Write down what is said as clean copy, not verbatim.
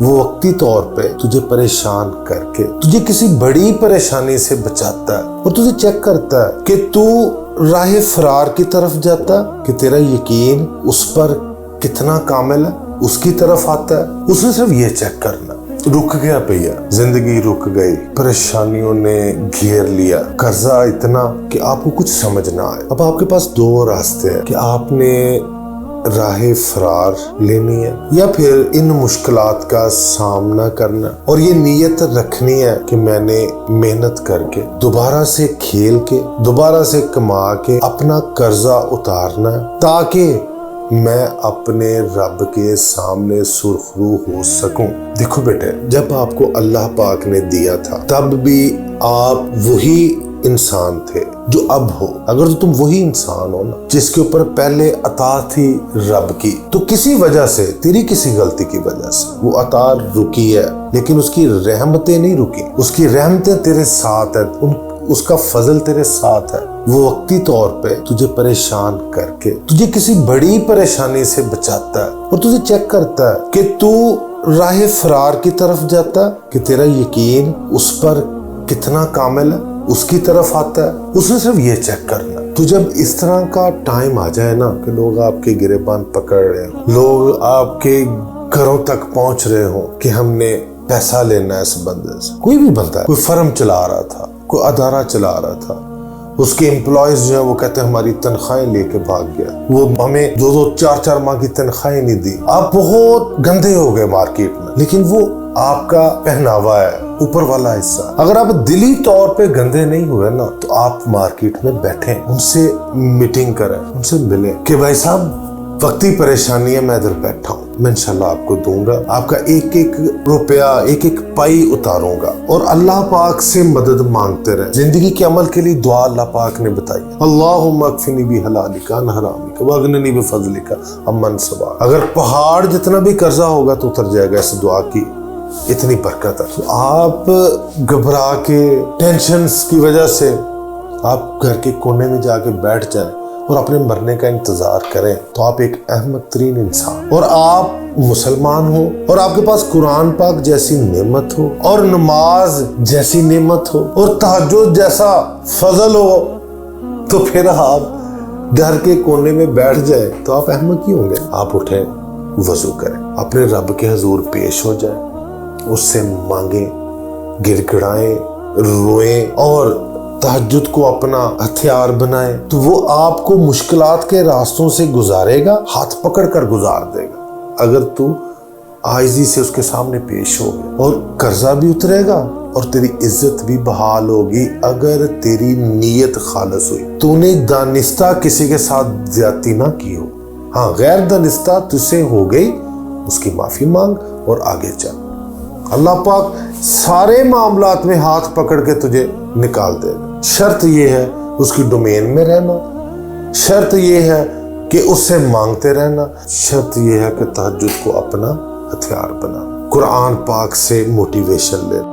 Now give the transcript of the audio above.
وہ وقتی طور پہ تجھے پریشان کر کے تجھے کسی بڑی پریشانی سے بچاتا ہے اور تجھے چیک کرتا ہے کہ تو راہ فرار کی طرف جاتا ہے، کہ تیرا یقین اس پر کتنا کامل ہے، اس کی طرف آتا ہے۔ اس نے صرف یہ چیک کرنا، رک گیا پہیا، زندگی رک گئی، پریشانیوں نے گھیر لیا، قرضہ اتنا کہ آپ کو کچھ سمجھ نہ آئے۔ اب آپ کے پاس دو راستے ہیں کہ آپ نے راہ فرار لینی ہے یا پھر ان مشکلات کا سامنا کرنا اور یہ نیت رکھنی ہے کہ میں نے محنت کر کے دوبارہ سے کھیل کے دوبارہ سے کما کے اپنا قرضہ اتارنا ہے تاکہ میں اپنے رب کے سامنے سرخرو ہو سکوں۔ دیکھو بیٹے، جب آپ کو اللہ پاک نے دیا تھا تب بھی آپ وہی انسان تھے جو اب ہو۔ اگر تم وہی انسان ہو نا جس کے اوپر پہلے عطا تھی رب کی، تو کسی وجہ سے، تیری کسی غلطی کی وجہ سے وہ عطا رکی ہے، لیکن اس کی رحمتیں نہیں رکی، اس کی رحمتیں تیرے ساتھ ہیں، اس کا فضل تیرے ساتھ ہے۔ وہ وقتی طور پہ تجھے پریشان کر کے تجھے کسی بڑی پریشانی سے بچاتا ہے اور تجھے چیک کرتا ہے کہ تو راہ فرار کی طرف جاتا ہے، کہ تیرا یقین اس پر کتنا کامل ہے، اس کی طرف آتا ہے۔ اس نے صرف یہ چیک کرنا۔ تو جب اس طرح کا ٹائم آ جائے نا کہ لوگ آپ کے گریبان پکڑ رہے ہوں، لوگ آپ کے گھروں تک پہنچ رہے ہوں کہ ہم نے پیسہ لینا ہے اس بندے سے، کوئی بھی بندہ ہے، کوئی فرم چلا رہا تھا، کوئی ادارہ چلا رہا تھا، اس کے امپلائیز جو ہیں وہ کہتے ہیں ہماری تنخواہیں لے کے بھاگ گیا، وہ ہمیں 2-4 ماہ کی تنخواہیں نہیں دی۔ آپ بہت گندے ہو گئے مارکیٹ میں، لیکن وہ آپ کا پہناوا ہے، اوپر والا حصہ۔ اگر آپ دلی طور پہ گندے نہیں ہوئے نا تو آپ مارکیٹ میں بیٹھیں، ان سے میٹنگ کریں، ان سے ملیں کہ بھائی صاحب وقتی پریشانی ہے، میں ادھر بیٹھا ہوں، میں انشاءاللہ آپ کو دوں گا، آپ کا ایک ایک روپیہ، ایک ایک پائی اتاروں گا۔ اور اللہ پاک سے مدد مانگتے رہے۔ زندگی کے عمل کے لیے دعا اللہ پاک نے بتائی، اللہم اکفنی بحلالک عن حرامک واغننی بفضلک عمن سواک۔ اگر پہاڑ جتنا بھی قرضہ ہوگا تو اتر جائے گا، اس دعا کی اتنی برکت ہے۔ تو آپ گھبرا کے ٹینشنز کی وجہ سے آپ گھر کے کونے میں جا کے بیٹھ جائیں اور اپنے مرنے کا انتظار کریں تو آپ ایک احمق ترین انسان، اور آپ مسلمان ہو اور آپ کے پاس قرآن پاک جیسی نعمت ہو اور نماز جیسی نعمت ہو اور تہجد جیسا فضل ہو، تو پھر آپ گھر کے کونے میں بیٹھ جائیں تو آپ احمق ہی ہوں گے۔ آپ اٹھیں، وضو کریں، اپنے رب کے حضور پیش ہو جائیں، اس سے مانگیں، گڑ گڑائیں، روئیں اور تہجد کو اپنا ہتھیار بنائیں، تو وہ آپ کو مشکلات کے راستوں سے گزارے گا، ہاتھ پکڑ کر گزار دے گا اگر تو عاجزی سے اس کے سامنے پیش ہو گیا۔ اور قرضہ بھی اترے گا اور تیری عزت بھی بحال ہوگی اگر تیری نیت خالص ہوئی، تو نے دانستہ کسی کے ساتھ زیادتی نہ کی ہو۔ ہاں، غیر دانستہ تجھ سے ہو گئی، اس کی معافی مانگ اور آگے چل۔ اللہ پاک سارے معاملات میں ہاتھ پکڑ کے تجھے نکال دے گا۔ شرط یہ ہے اس کی ڈومین میں رہنا، شرط یہ ہے کہ اس سے مانگتے رہنا، شرط یہ ہے کہ تہجد کو اپنا ہتھیار بنانا، قرآن پاک سے موٹیویشن لینا۔